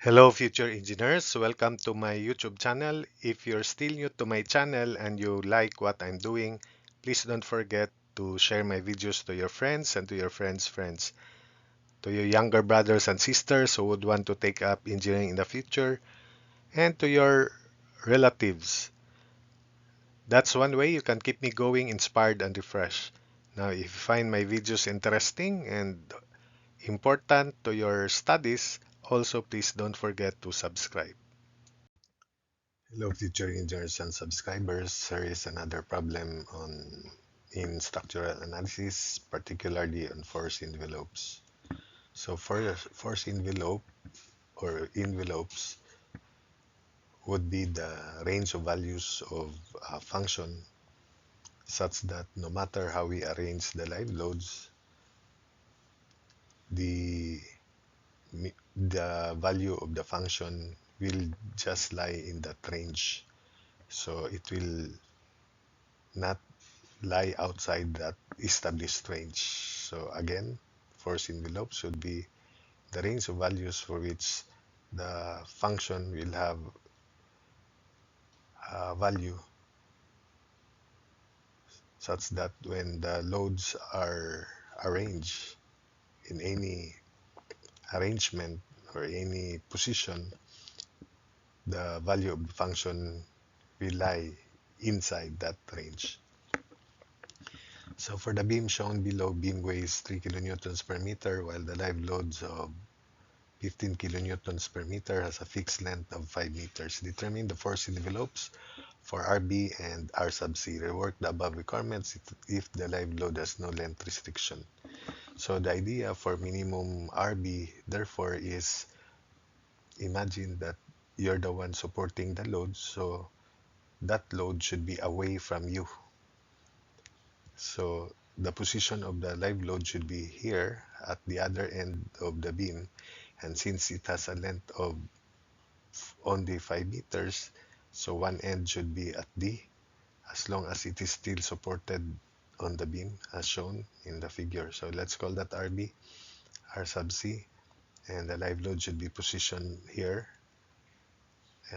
Hello, future engineers. Welcome to my YouTube channel. If you're still new to my channel and you like what I'm doing, please don't forget to share my videos to your friends and to your friends' friends, to your younger brothers and sisters who would want to take up engineering in the future, and to your relatives. That's one way you can keep me going, inspired, and refreshed. Now, if you find my videos interesting and important to your studies, also please don't forget to subscribe. Hello, future engineers and subscribers. There is another problem in structural analysis, particularly on force envelopes. So for a force envelope or envelopes would be the range of values of a function such that no matter how we arrange the live loads, the the value of the function will just lie in that range. So it will not lie outside that established range. So again, force envelope should be the range of values for which the function will have a value such that when the loads are arranged in any arrangement or any position, the value of the function will lie inside that range. So for the beam shown below, beam weighs 3 kilonewtons per meter, while the live loads of 15 kilonewtons per meter has a fixed length of 5 meters. Determine the force envelopes for RB and R sub C. Rework the above requirements if the live load has no length restriction. So the idea for minimum RB, therefore, is imagine that you're the one supporting the load, so that load should be away from you. So the position of the live load should be here at the other end of the beam. And since it has a length of only 5 meters, so one end should be at D as long as it is still supported on the beam as shown in the figure. So let's call that RB, R sub C, and the live load should be positioned here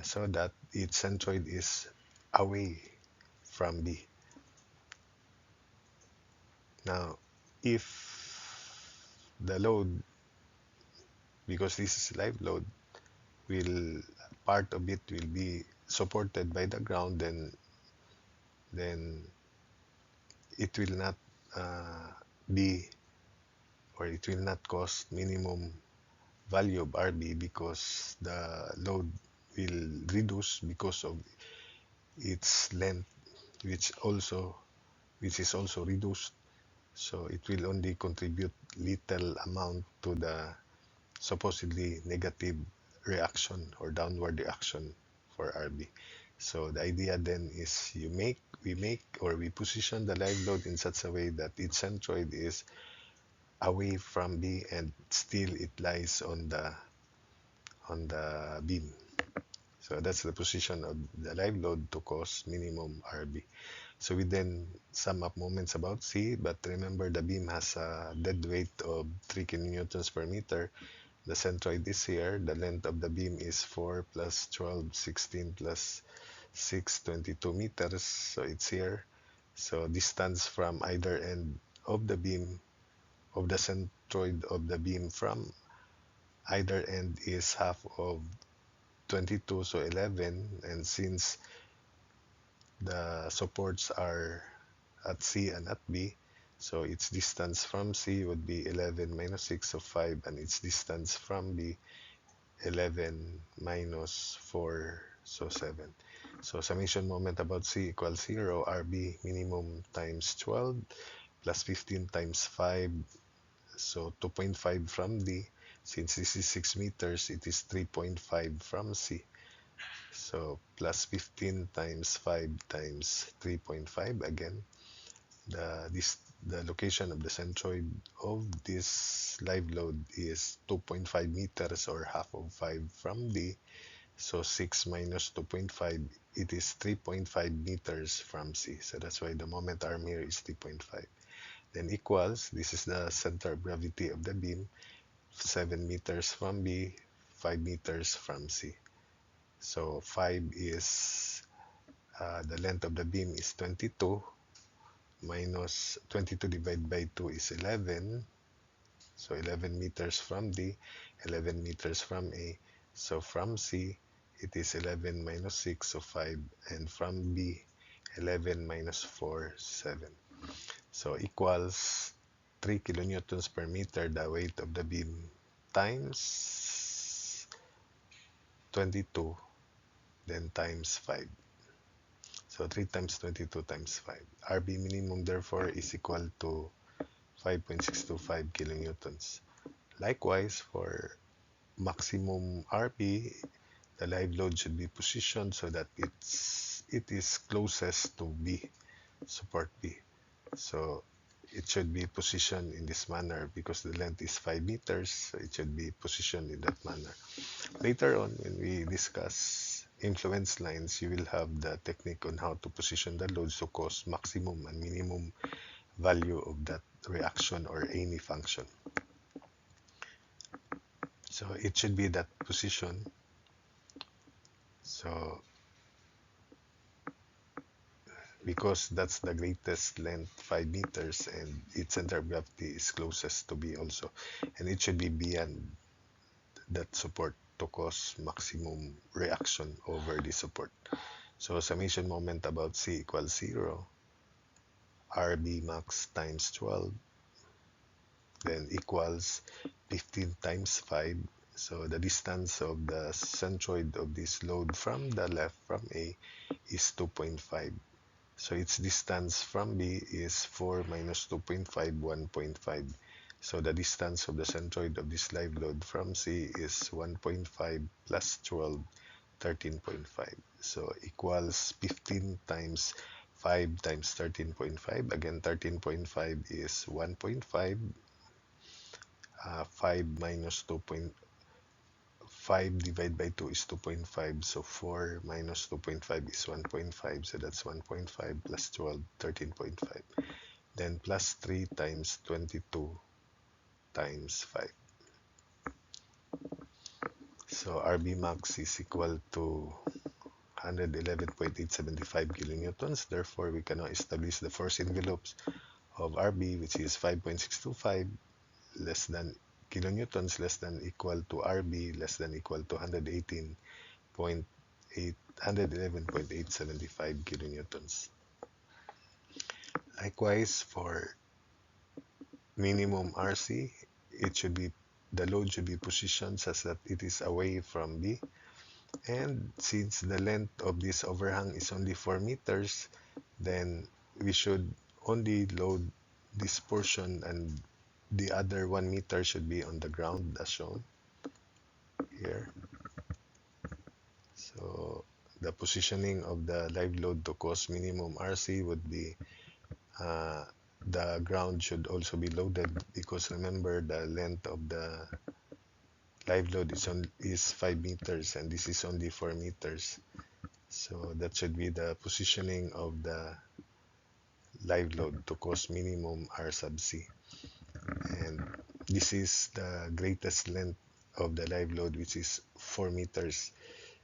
so that its centroid is away from B. Now, if the load, because this is live load, will part of it will be supported by the ground, then it will not uh, be or it will not cost minimum value of RB because the load will reduce because of its length, which is also reduced. So it will only contribute little amount to the supposedly negative reaction or downward reaction for RB. So the idea then is we position the live load in such a way that its centroid is away from B and still it lies on the beam. So that's the position of the live load to cause minimum RB. So we then sum up moments about C, but remember the beam has a dead weight of 3 kilonewtons per meter. The centroid is here. The length of the beam is 4 plus 12, 16 plus 6, 22 meters. So it's here. So distance from either end of the beam, of the centroid of the beam from either end is half of 22, so 11. And since the supports are at C and at B, so its distance from C would be 11 minus 6 of 5, and its distance from B 11 minus 4, so 7. So summation moment about C equals 0, RB minimum times 12 plus 15 times 5, so 2.5 from D. Since this is 6 meters, it is 3.5 from C. So plus 15 times 5 times 3.5 again. The location of the centroid of this live load is 2.5 meters or half of 5 from D. So 6 minus 2.5, it is 3.5 meters from C. So that's why the moment arm here is 3.5. Then equals, this is the center of gravity of the beam, 7 meters from B, 5 meters from C. So 5 is the length of the beam is 22, minus 22 divided by 2 is 11. So 11 meters from D, 11 meters from A. So from C, it is 11 minus 6, so 5. And from B, 11 minus 4, 7. So equals 3 kilonewtons per meter, the weight of the beam, times 22, then times 5. So 3 times 22 times 5. RB minimum, therefore, is equal to 5.625 kilonewtons. Likewise, for maximum RB, the live load should be positioned so that it is closest to B, support B. So it should be positioned in this manner because the length is 5 meters, so it should be positioned in that manner. Later on, when we discuss influence lines, you will have the technique on how to position the loads to cause maximum and minimum value of that reaction or any function. So it should be that position. So because that's the greatest length, 5 meters, and its center of gravity is closest to B also, and it should be beyond that support to cause maximum reaction over the support. So summation moment about C equals 0, RB max times 12, then equals 15 times 5. So the distance of the centroid of this load from the left, from A, is 2.5. So its distance from B is 4 minus 2.5, 1.5. So the distance of the centroid of this live load from C is 1.5 plus 12, 13.5. So equals 15 times 5 times 13.5. Again, 13.5 is 1.5. 5 minus 2.5 divided by 2 is 2.5. So 4 minus 2.5 is 1.5. So that's 1.5 plus 12, 13.5. Then plus 3 times 22 times 5. So RB max is equal to 111.875 kilonewtons. Therefore, we can now establish the force envelopes of RB, which is 5.625 less than kilonewtons less than equal to RB less than equal to 111.875 kilonewtons. Likewise, for minimum RC, the load should be positioned such that it is away from B. And since the length of this overhang is only 4 meters, then we should only load this portion and the other 1 meter should be on the ground as shown here. So the positioning of the live load to cause minimum RC would be the ground should also be loaded because remember the length of the live load is 5 meters and this is only 4 meters. So that should be the positioning of the live load to cause minimum R sub C. And this is the greatest length of the live load, which is 4 meters.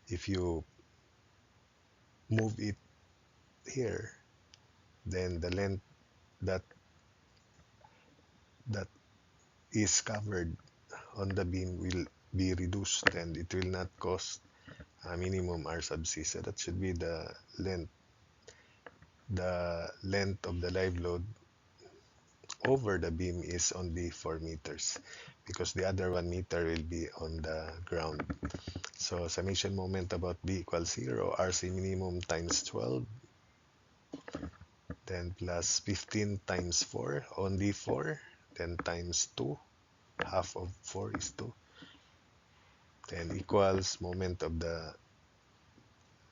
If you move it here, then the length that is covered on the beam will be reduced and it will not cause a minimum R sub C. So that should be the length of the live load over the beam is only 4 meters because the other 1 meter will be on the ground. So summation moment about B equals 0, RC minimum times 12, then plus 15 times 4, only 4, then times 2, half of 4 is 2, then equals moment of the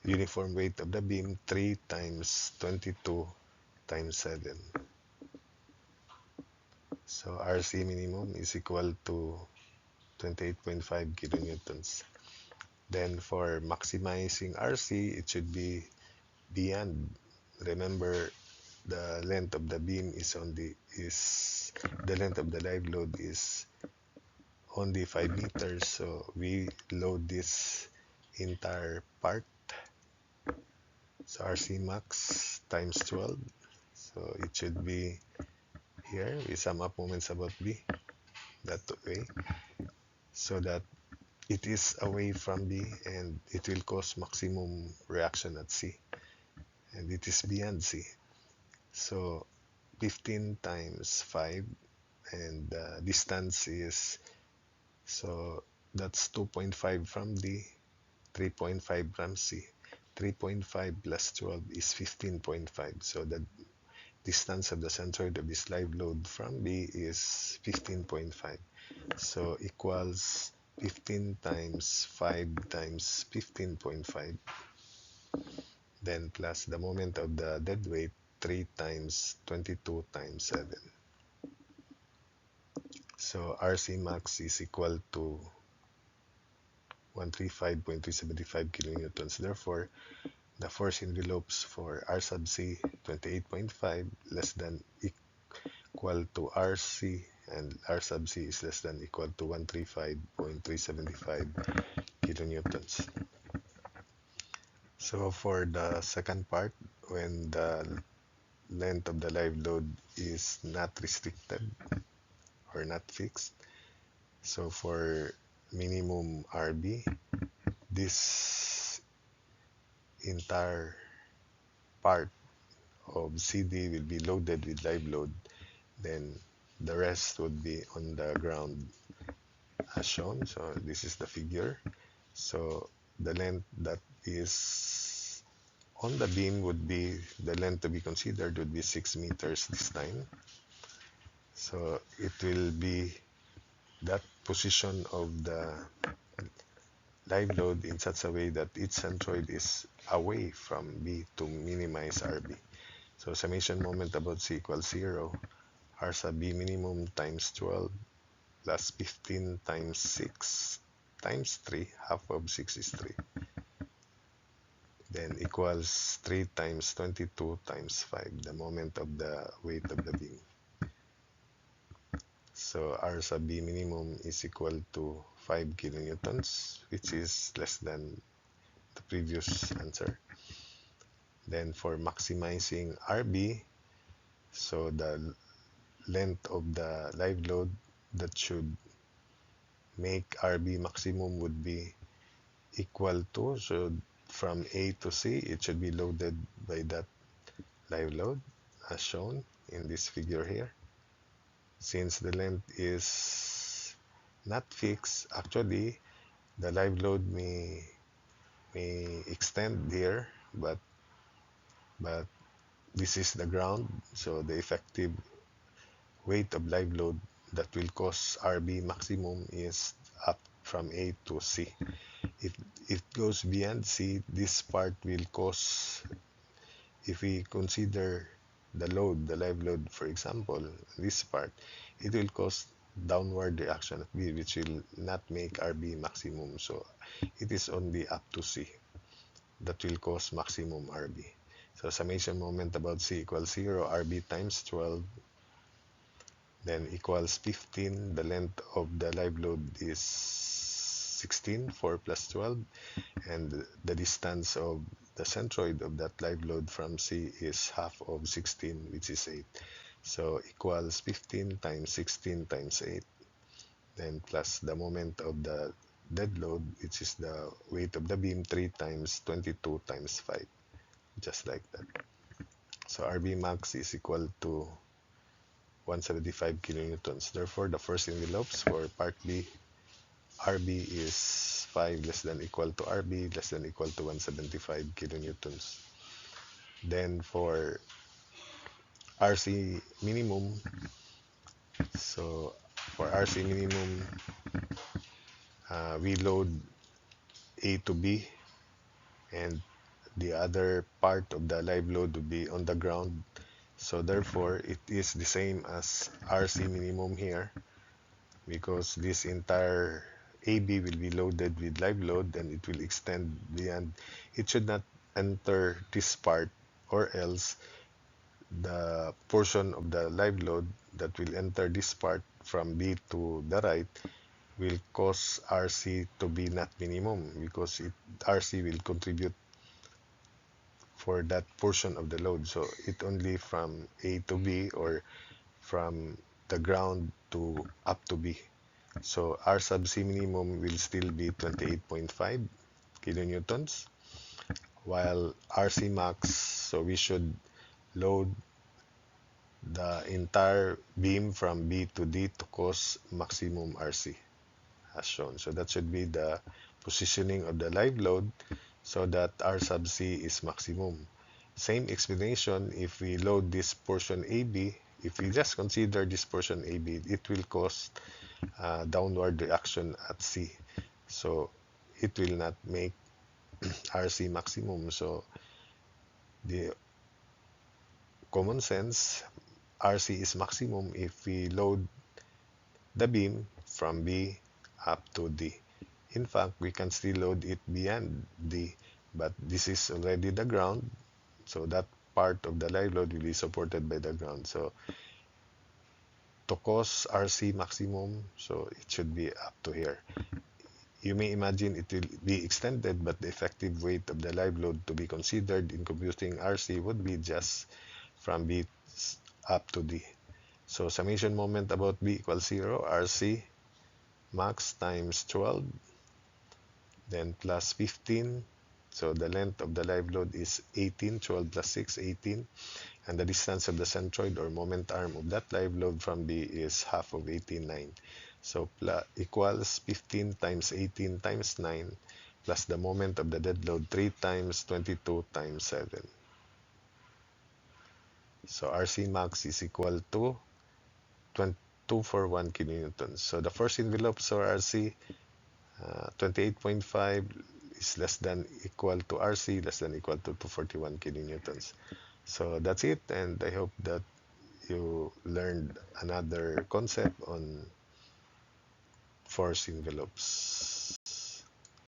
uniform weight of the beam, 3 times 22 times 7. So RC minimum is equal to 28.5 kilonewtons. Then for maximizing RC, it should be beyond. Remember, the length of the beam is the length of the live load is only 5 meters, so we load this entire part. So RC max times 12. So it should be here. We sum up moments about B that way, so that it is away from B and it will cause maximum reaction at C, and it is beyond C. So 15 times 5, and the distance is, so that's 2.5 from D, 3.5 from C. 3.5 plus 12 is 15.5. So the distance of the centroid of this live load from B is 15.5. So equals 15 times 5 times 15.5, then plus the moment of the dead weight, 3 times 22 times 7. So RC max is equal to 135.375 kilonewtons. Therefore, the force envelopes for R sub C 28.5 less than equal to RC, and R sub C is less than equal to 135.375 kilonewtons. So for the second part, when the length of the live load is not restricted or not fixed, so for minimum RB, this entire part of CD will be loaded with live load, then the rest would be on the ground as shown. So this is the figure. So the length that is on the beam would be, the length to be considered would be 6 meters this time. So it will be that position of the live load in such a way that its centroid is away from B to minimize RB. So summation moment about C equals 0. R sub B minimum times 12 plus 15 times 6 times 3, half of 6 is 3. Then equals 3 times 22 times 5, the moment of the weight of the beam. So R sub B minimum is equal to 5 kilonewtons, which is less than the previous answer. Then for maximizing RB, so the length of the live load that should make RB maximum would be equal to, so from A to C, it should be loaded by that live load as shown in this figure here. Since the length is not fixed, actually the live load may extend here, but this is the ground, so the effective weight of live load that will cause RB maximum is up from A to C. If it goes beyond C, this part will cause, if we consider the load, the live load, for example, this part, it will cause downward reaction at B, which will not make RB maximum. So it is only up to C that will cause maximum RB. So summation moment about C equals 0, RB times 12, then equals 15. The length of the live load is 16, 4 plus 12, and the distance of the centroid of that live load from C is half of 16, which is 8. So equals 15 times 16 times 8, then plus the moment of the dead load, which is the weight of the beam, 3 times 22 times 5, just like that. So RB max is equal to 175 kilonewtons. Therefore, the first envelopes for part B, RB is 5 less than equal to RB less than equal to 175 kilonewtons. Then for RC minimum, so for RC minimum, we load A to B, and the other part of the live load would be on the ground. So therefore, it is the same as RC minimum here, because this entire AB will be loaded with live load and it will extend beyond. It should not enter this part, or else the portion of the live load that will enter this part from B to the right will cause RC to be not minimum because RC will contribute for that portion of the load. So it only from A to B or from the ground to up to B. So R sub C minimum will still be 28.5 kilonewtons, while RC max, so we should load the entire beam from B to D to cause maximum RC as shown. So that should be the positioning of the live load so that R sub C is maximum. Same explanation if we load this portion AB, if we just consider this portion AB, it will cause downward reaction at C. So it will not make RC maximum. So the common sense, RC is maximum if we load the beam from B up to D. In fact, we can still load it beyond D, but this is already the ground, so that part of the live load will be supported by the ground. So to cause RC maximum, so it should be up to here. You may imagine it will be extended, but the effective weight of the live load to be considered in computing RC would be just from B up to D. So summation moment about B equals 0, RC max times 12, then plus 15. So the length of the live load is 18, 12 plus 6, 18. And the distance of the centroid or moment arm of that live load from B is half of 18, 9. So equals 15 times 18 times 9 plus the moment of the dead load 3 times 22 times 7. So RC max is equal to 241 kilonewtons. So the first envelope, so RC 28.5 is less than equal to RC, less than equal to 241 kilonewtons. So that's it, and I hope that you learned another concept on force envelopes.